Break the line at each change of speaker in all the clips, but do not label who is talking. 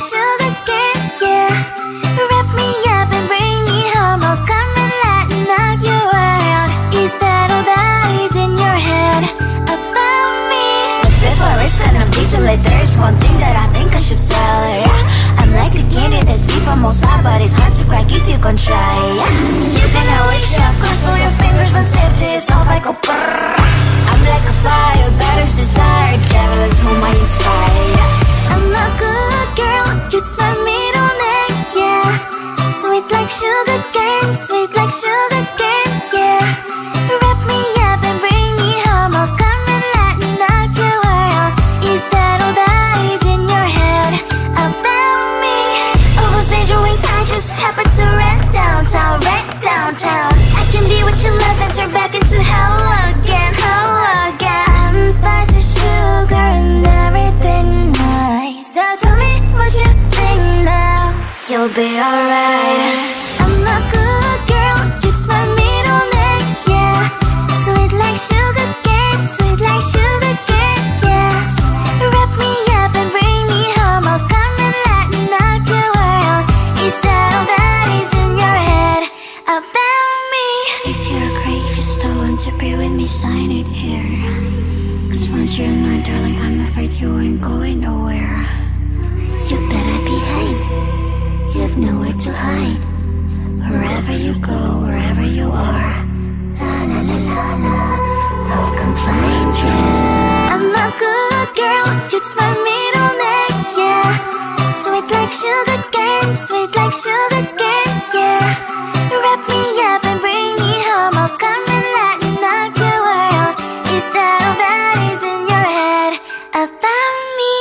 sugar cane, yeah. Wrap me up and bring me home. I'll come and lighten up your world. Is that all that is in your head about me? But before it's gonna be too late, there's one thing that I think I should tell her, yeah. I'm like a candy that's sweet from most high, but it's hard to crack if you gon' try, yeah. You can always shove, cross all your fingers when safety is off, I go brrrr. I'm like a fire, battles desire, devil is whom I inspire, yeah. I'm a good girl, it's my middle name, yeah. Sweet like sugar cane, sweet like sugar cane, yeah. Wrap me up and bring me home. I'll come and lighten up your world. Is that all that is in your head about me? Oh, those angel wings, I just happen to rent downtown, rent downtown. I can be what you love and turn back into hell again, hell again. Spicy sugar and everything nice. So tell me what you think now. You'll be alright. I'm a good girl, it's my middle name, yeah. Sweet like sugar cane, sweet like sugar cane, yeah. Wrap me up and bring me home. I'll come and lighten up your world. Is that all that is in your head about me? If you're great, if you still want to be with me, sign it here. Cause once you're mine, darling, I'm afraid you ain't going nowhere. You better behave, you have nowhere to hide. Wherever you go, wherever you are, la la la la la, I'll come find you. I'm a good girl, it's my middle name, yeah. Sweet like sugar cane, sweet like sugar cane, yeah. Wrap me up and bring me home. I'll come and lighten up your world. Is that all that is in your head about me?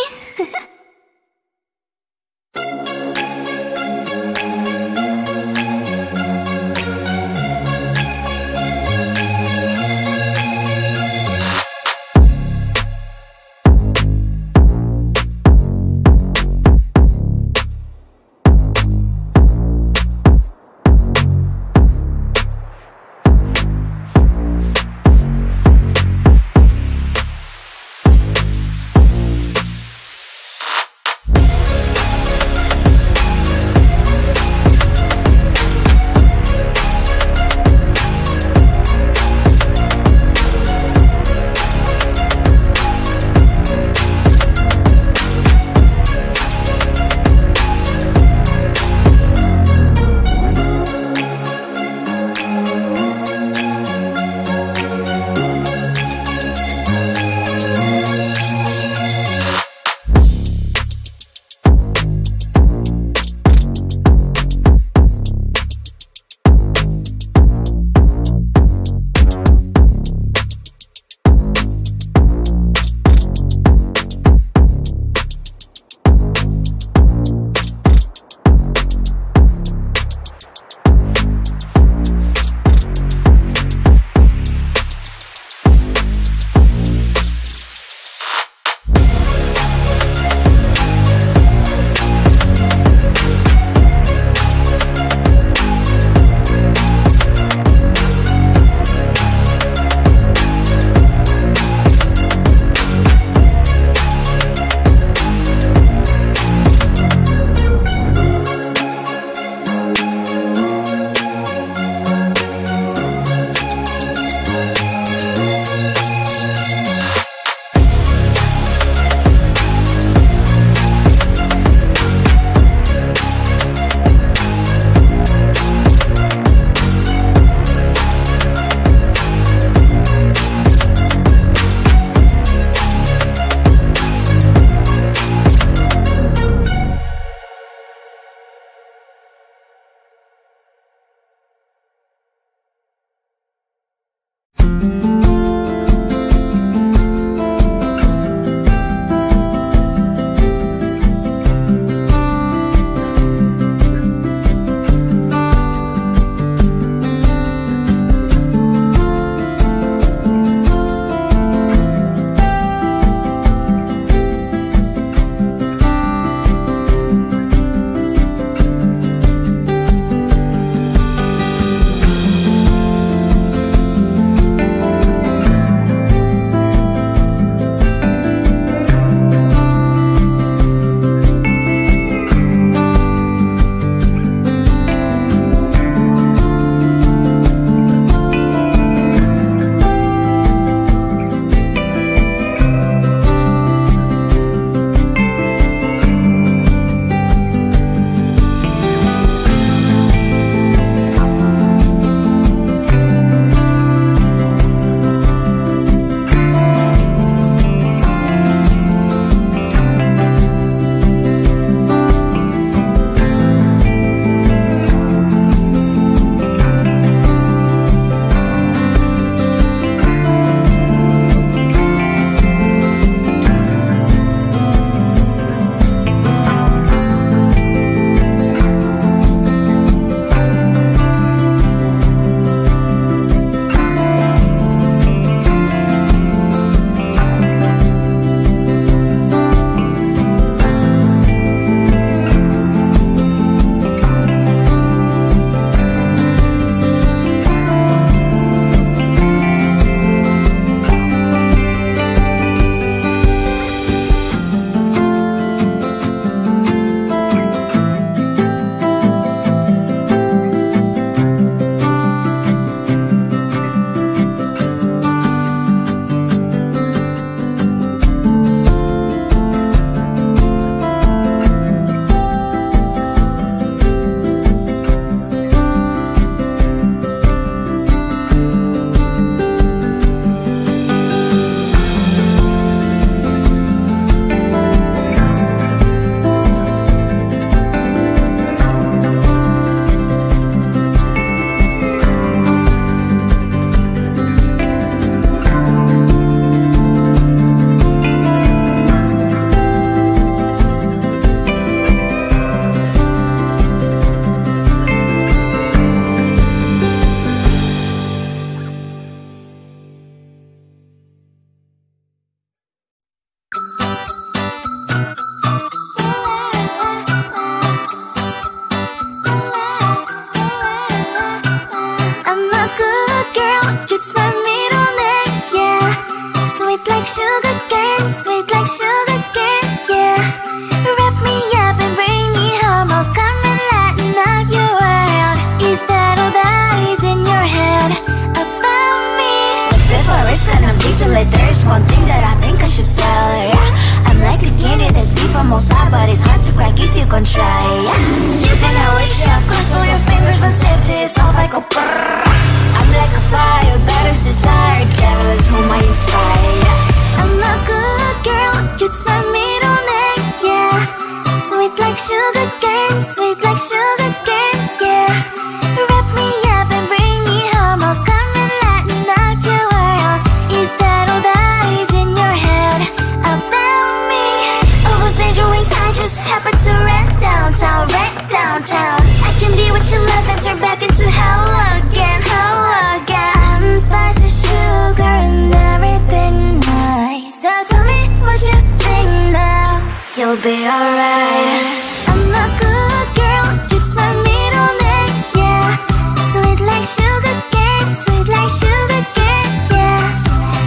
There's one thing that I think I should tell her, yeah. I'm like a candy that's deep from most high, but it's hard to crack if you can try, yeah. You can always shove, cross all your fingers when safety is off, I go brrrr. I'm like a fire, that is desire, devil is whom I inspire, yeah. I'm a good girl, it's my middle name, yeah. Sweet like sugar cane, sweet like sugar cane, yeah. Wrap me up and bring me home, I'll come and lighten up your world. Is that all that is in your head about me? Oh, those angel wings, I just happen to rent downtown, I can be what you love and turn back into hell again, I'm spicy sugar and everything nice. So tell me what you think now, you'll be alright. I'm a good girl, it's my middle name, yeah. Sweet like sugar cane, sweet like sugar cane, yeah.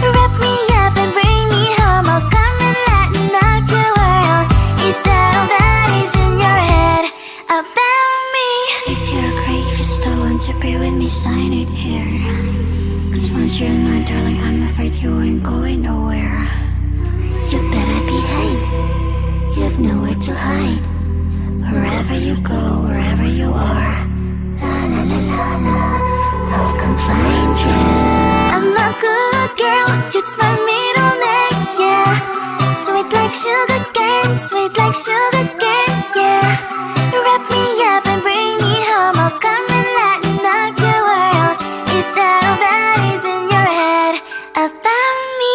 Wrap me up and bring me home, I'll come and lighten up your world. Is that all that is in your head about me? If you're great, if you still want to be with me, sign it here. Cause once you're in my darling, I'm afraid you ain't going nowhere. You better behave, you have nowhere to hide. Wherever you go, wherever you are, la la la la la, I'll come find you. I'm a good girl, it's my middle name, yeah. Sweet like sugar cane, sweet like sugar cane, yeah. Wrap me up and bring me home, I'll come and lighten up your world. Is that all that is in your head about me?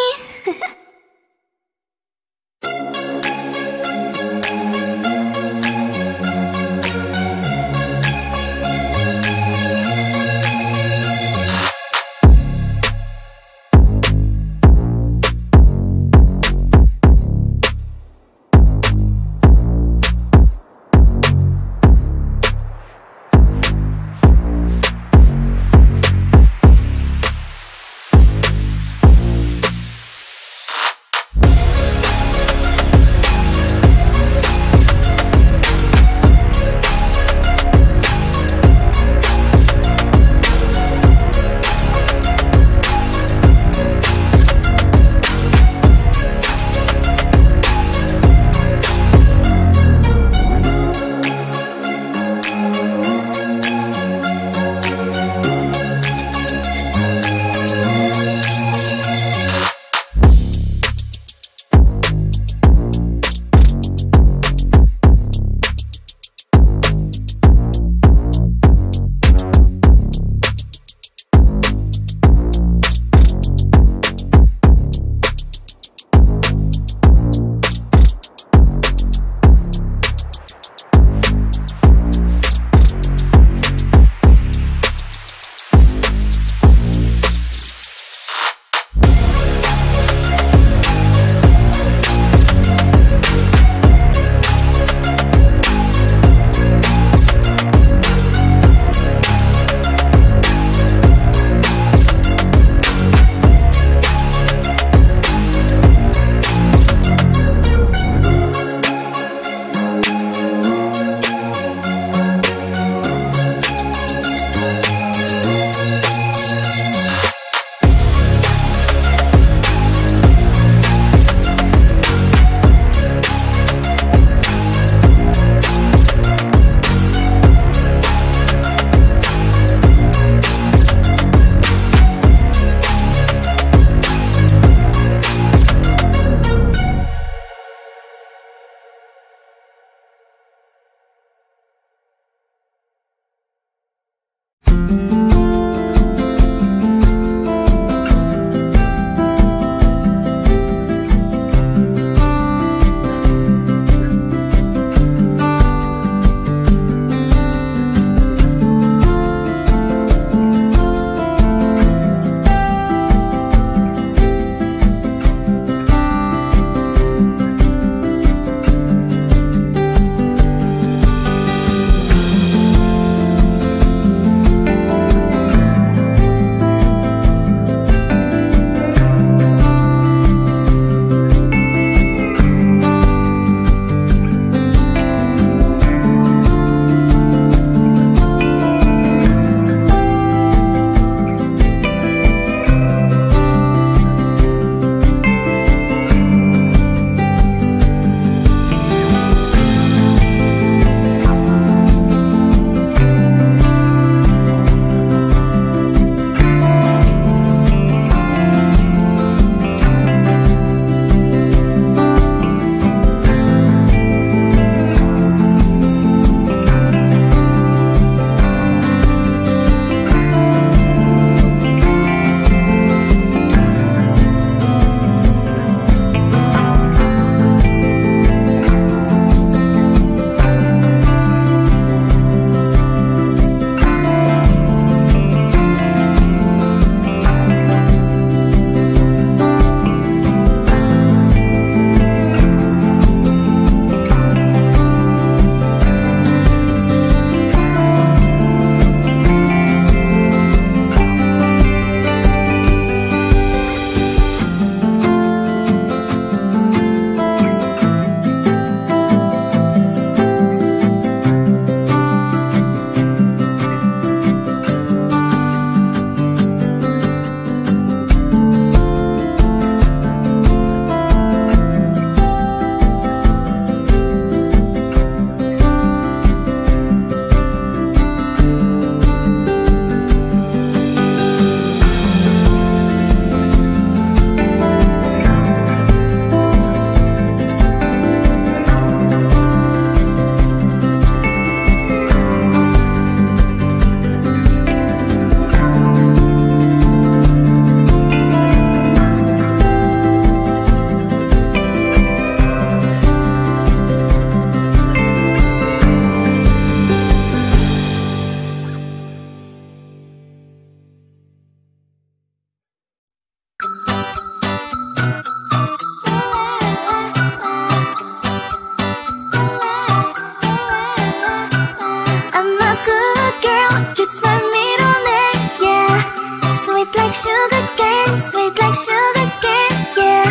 sugar cane, yeah.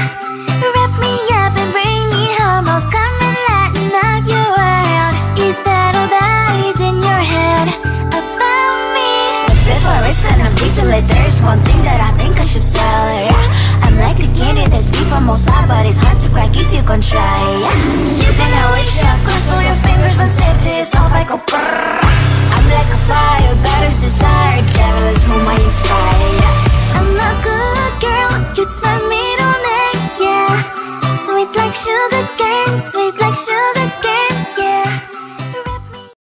Wrap me up and bring me home. I'll come and lighten up your world. Is that all that is in your head about me? But before it's gonna be too late, there's one thing that I think I should tell her, yeah. I'm like a candy that's deep from most high, but it's hard to crack if you can try, yeah.